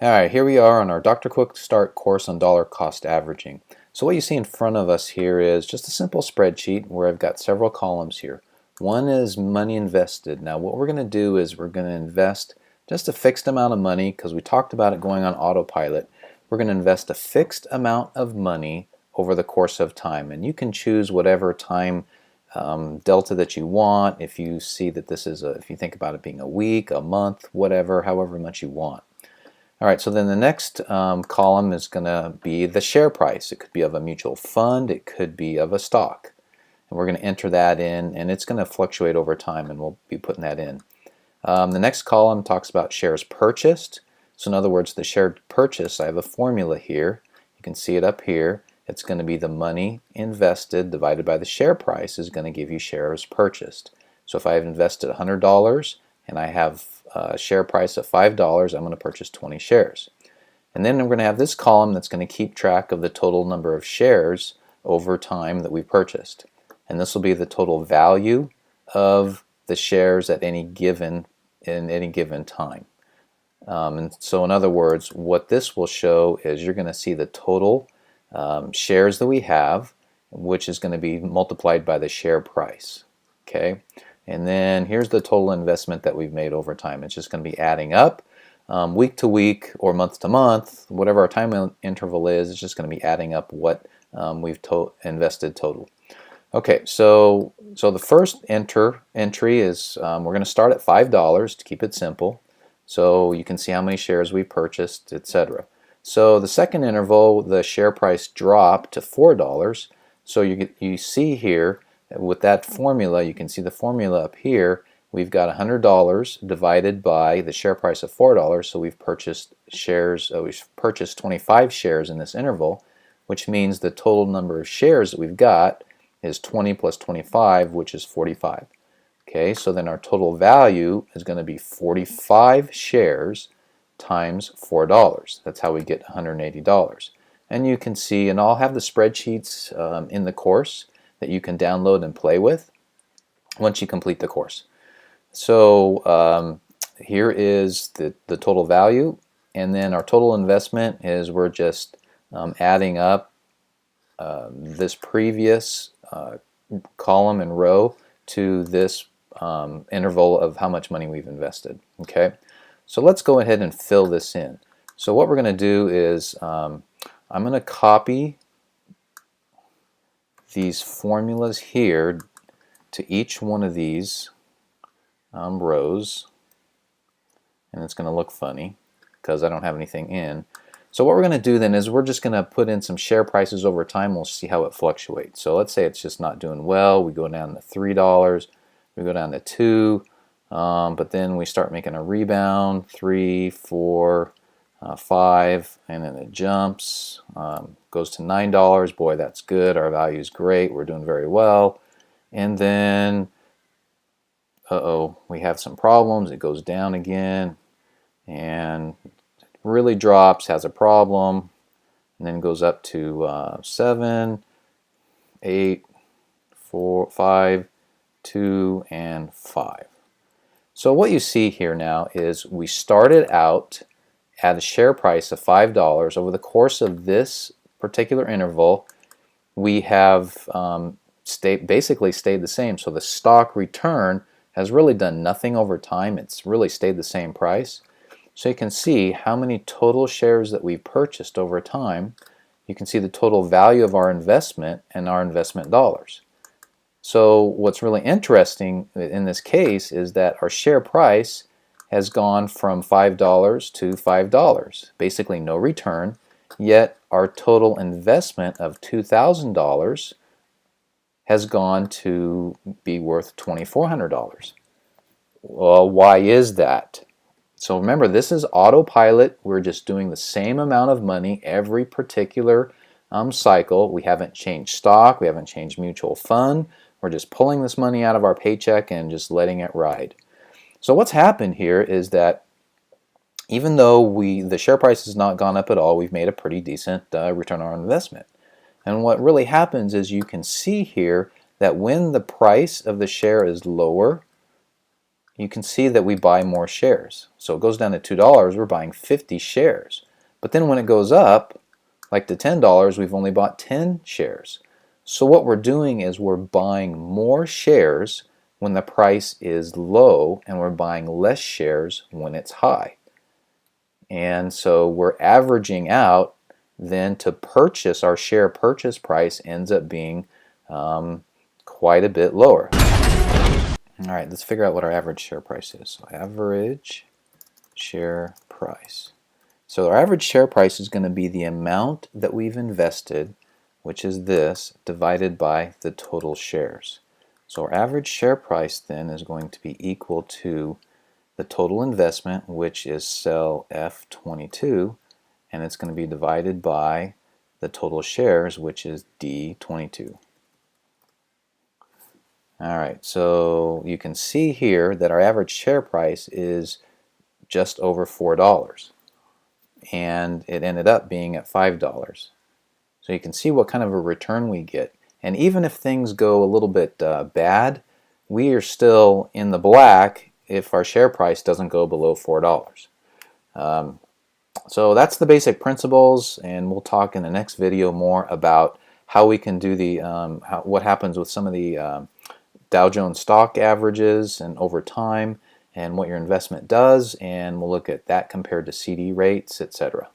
Alright, here we are on our Dr. QuickStart course on dollar cost averaging. So what you see in front of us here is just a simple spreadsheet where I've got several columns here. One is money invested. Now what we're going to do is we're going to invest just a fixed amount of money because we talked about it going on autopilot. We're going to invest a fixed amount of money over the course of time, and you can choose whatever time delta that you want. If you see that this is if you think about it being a week, a month, whatever, however much you want. Alright, so then the next column is going to be the share price. It could be of a mutual fund, it could be of a stock. And we're going to enter that in, and it's going to fluctuate over time, and we'll be putting that in. The next column talks about shares purchased. So in other words, the share purchase, I have a formula here. You can see it up here. It's going to be the money invested divided by the share price is going to give you shares purchased. So if I have invested $100 and I have a share price of $5, I'm going to purchase 20 shares. And then I'm going to have this column that's going to keep track of the total number of shares over time that we purchased. And this will be the total value of the shares at any given time. And so in other words, what this will show is you're going to see the total shares that we have, which is going to be multiplied by the share price. Okay, and then here's the total investment that we've made over time. It's just going to be adding up week to week or month to month, whatever our time interval is. It's just going to be adding up what we've invested total. Okay, so the first entry is we're going to start at $5 to keep it simple. So you can see how many shares we purchased, etc. So the second interval, the share price dropped to $4. So you see here with that formula, you can see the formula up here. We've got $100 divided by the share price of $4. So we've purchased shares. We've purchased 25 shares in this interval, which means the total number of shares that we've got is 20 plus 25, which is 45. Okay, so then our total value is going to be 45 shares times $4. That's how we get $180. And you can see, and I'll have the spreadsheets in the course that you can download and play with once you complete the course. So here is the total value, and then our total investment is we're just adding up this previous column and row to this interval of how much money we've invested. Okay, so let's go ahead and fill this in. So what we're going to do is I'm going to copy these formulas here to each one of these rows, and it's going to look funny because I don't have anything in. So what we're going to do then is we're just going to put in some share prices over time. We'll see how it fluctuates. So let's say it's just not doing well. We go down to $3, we go down to $2, but then we start making a rebound, 3, 4, 5, and then it jumps, goes to $9. Boy, that's good. Our value is great. We're doing very well. And then, we have some problems. It goes down again, and really drops, has a problem, and then goes up to 7, 8, 4, 5, 2, and 5. So what you see here now is we started out at a share price of $5. Over the course of this particular interval, we have basically stayed the same. So the stock return has really done nothing over time. It's really stayed the same price. So you can see how many total shares that we purchased over time. You can see the total value of our investment and our investment dollars. So what's really interesting in this case is that our share price has gone from $5 to $5. Basically no return, yet our total investment of $2,000 has gone to be worth $2,400. Well, why is that? So remember, this is autopilot. We're just doing the same amount of money every particular cycle. We haven't changed stock. We haven't changed mutual fund. We're just pulling this money out of our paycheck and just letting it ride. So what's happened here is that even though the share price has not gone up at all, we've made a pretty decent return on our investment. And what really happens is you can see here that when the price of the share is lower, you can see that we buy more shares. So it goes down to $2, we're buying 50 shares. But then when it goes up, like to $10, we've only bought 10 shares. So what we're doing is we're buying more shares when the price is low, and we're buying less shares when it's high. And so we're averaging out then to purchase. Our share purchase price ends up being quite a bit lower. All right, let's figure out what our average share price is. So average share price. So our average share price is going to be the amount that we've invested, which is this, divided by the total shares. So our average share price then is going to be equal to the total investment, which is cell F22, and it's going to be divided by the total shares, which is D22. Alright, so you can see here that our average share price is just over $4, and it ended up being at $5. So you can see what kind of a return we get. And even if things go a little bit bad, we are still in the black if our share price doesn't go below $4. So that's the basic principles, and we'll talk in the next video more about how we can do the what happens with some of the Dow Jones stock averages and over time, and what your investment does, and we'll look at that compared to CD rates, etc.